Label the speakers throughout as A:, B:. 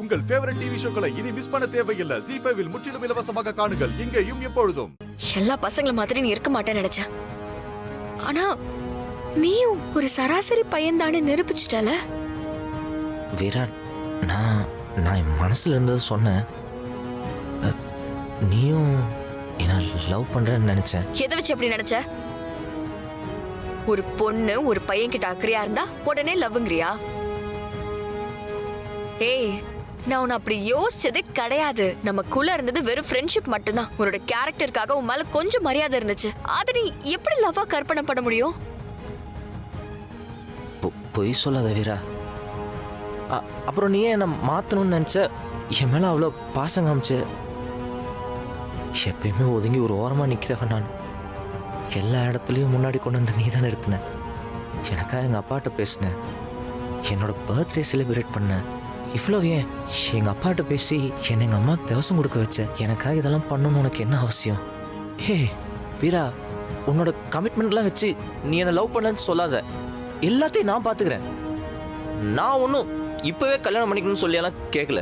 A: உங்கள் favourite TV ஷோக்களை இனி miss பண்ண தேவையில்லை. ZEE5 இல் முற்றிலும் இலவசமாக காணுங்கள். இங்கேயும் எப்பொழுதும்.
B: எல்லா பசங்களும் மாதிரி நீ இருக்க மாட்டேன்னு நினைச்சேன். ஆனா நீயும் ஒரு சராசரி பையன் தானே நிரூபிச்சிட்டல.
C: விராட், நான் என் மனசுல இருந்ததை சொன்னேன். நீயும் என்ன லவ் பண்றேன்னு நினைச்சேன்.
B: எதை வச்சு அப்படி நினைச்ச? ஒரு பொண்ணு ஒரு பையன் கிட்ட அக்கறையா இருந்தா உடனே லவ்ங்கறியா? ஏய், நான் உன்னை அப்படி யோசிச்சதே கிடையாது. நமக்குள்ள இருந்தது வெறும் ஃப்ரெண்ட்ஷிப் மட்டும்தான். உன்னோட கேரக்டருக்காக உன் மேல கொஞ்சம் மரியாதை இருந்துச்சு. அதை நீ எப்படி லவ்வா கற்பனை பண்ண முடியும்?
C: பொய் சொல்லாத வீரா. அப்புறம் நீ என்ன மாத்தணும்னு நினைச்ச. என் மேல அவ்வளோ பாசம் காமிச்சு எப்பயுமே ஒதுங்கி ஒரு ஓரமா நிக்கிறவன் நான். எல்லா இடத்துலயும் முன்னாடி கொண்டு வந்து நீ தான் நிறுத்தின. எனக்காக எங்க அப்பாட்ட பேசினேன். என்னோட பர்த்டே செலிப்ரேட் பண்ண. இவ்வளோ ஏன் எங்க அப்பாட்ட பேசி என்னை எங்க அம்மாவுக்கு திவசம் கொடுக்க வச்ச. எனக்காக இதெல்லாம் பண்ணணும்னு உனக்கு என்ன அவசியம்? ஹே வீரா, உன்னோட கமிட்மெண்ட்லாம் வச்சு நீ என்னை லவ் பண்ணன்னு சொல்லாத. எல்லாத்தையும் நான் பாத்துக்கிறேன். நான் ஒன்றும் இப்பவே கல்யாணம் பண்ணிக்கணும்னு சொல்லியெல்லாம் கேட்கல.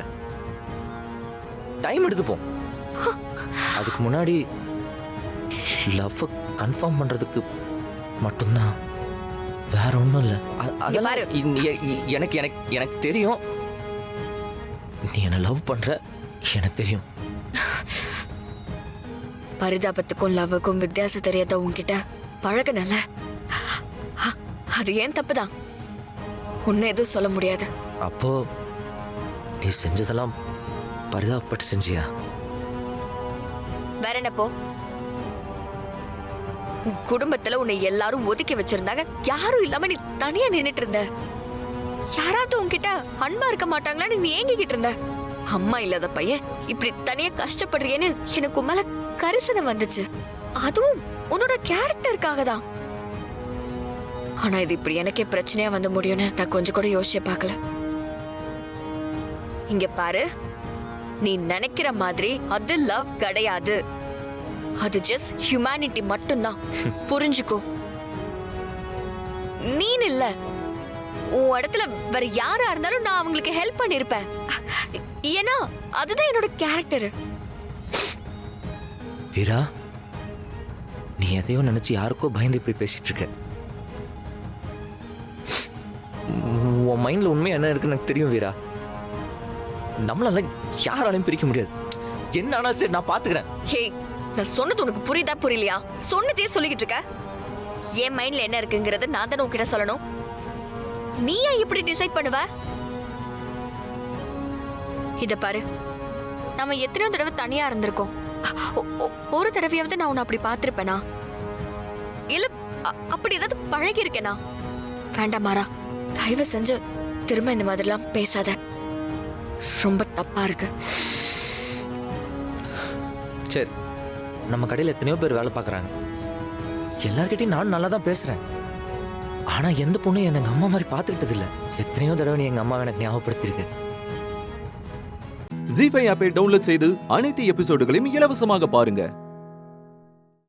C: டைம் எடுத்துப்போம். அதுக்கு முன்னாடி லவ் கன்ஃபார்ம் பண்றதுக்கு மட்டும்தான், வேற ஒன்றும் இல்லை. எனக்கு எனக்கு எனக்கு தெரியும் நீ என்ன லவ் பண்ற. எனக்கு தெரியும்.
B: பரிதாபத்துக்கும் லவ்வுக்கும் வித்தியாசம் தெரியாத உன்கிட்ட பழகனல. அது ஏன் தப்புதான். உன்னை எதுவும் சொல்ல முடியாது.
C: அப்போ நீ செஞ்சதெல்லாம் பரிதாபப்பட்டு செஞ்சியா?
B: வேற என்ன போ. உன் குடும்பத்துல உன்னை எல்லாரும் ஒதுக்கி வச்சிருந்தாங்க. யாரும் இல்லாம நீ தனியா நின்னுட்டு இருந்த. யாராவது உன்கிட்ட அன்பா இருக்க மாட்டாங்களான்னு நீ ஏங்கிக்கிட்டு இருந்த. அம்மா இல்லாத பையன் இப்படி தனியா கஷ்டப்படுறியேன்னு எனக்கு மேல கரிசனை வந்துச்சு. அதுவும் உன்னோட கேரக்டருக்காக தான். ஆனா இது இப்படி எனக்கே பிரச்சனையா வந்து முடியும்னு நான் கொஞ்சம் கூட யோசிச்சு பார்க்கல. இங்க பாரு, நீ நினைக்கிற மாதிரி அது லவ் கிடையாது. அது ஜஸ்ட் ஹியூமனிட்டி மட்டும்தான். புரிஞ்சுக்கோ. நீ இல்ல, உன் இடத்துல வேற யாரா இருந்தாலும் நான் அவங்களுக்கு ஹெல்ப் பண்ணிருப்பேன். ஏன்னா அதுதான் என்னோட கேரக்டர்.
C: வீரா, நீ எதையோ நினைச்சு யாருக்கோ பயந்து இப்படி பேசிட்டு இருக்க. உன் மைண்ட்ல உண்மையா என்ன இருக்குன்னு எனக்கு தெரியும் வீரா. நம்மளால யாராலையும் பிரிக்க முடியாது. என்ன ஆனா சரி, நான் பாத்துக்கிறேன்.
B: ஹே, நான் சொன்னது உனக்கு புரியுதா புரியலையா? சொன்னதே சொல்லிக்கிட்டு இருக்க. என் மைண்ட்ல என்ன இருக்குங்கறத நான் தானே உன்கிட்ட சொல்லணும். நீயா இப்படி டிசைட் பண்ணுவ? இத பாரு, நாம எத்தனையோ தடவை தனியா இருந்திருக்கோம். ஒரு தடவையாவது நான் உன்னை அப்படி பாத்திருப்பேனா? இல்ல அப்படி ஏதாவது பழகி இருக்கேனா? வேண்டாம் மாறா, தயவு செஞ்சு திரும்ப இந்த மாதிரிலாம் பேசாத. ரொம்ப தப்பா இருக்கு.
C: சரி, நம்ம கடையில் எத்தனையோ பேர் வேலை பார்க்குறாங்க. எல்லார்கிட்டையும் நான் நல்லா தான் பேசுறேன். ஆனா எந்த பொண்ணும் எங்க அம்மா மாதிரி பார்த்துக்கிட்டது இல்லை. எத்தனையோ தடவை நீ எங்க அம்மா எனக்கு ஞாபகப்படுத்திருக்கு.
D: ZEE5 ஆப்பை டவுன்லோட் செய்து அனைத்து எபிசோடுகளையும் இலவசமாக பாருங்க.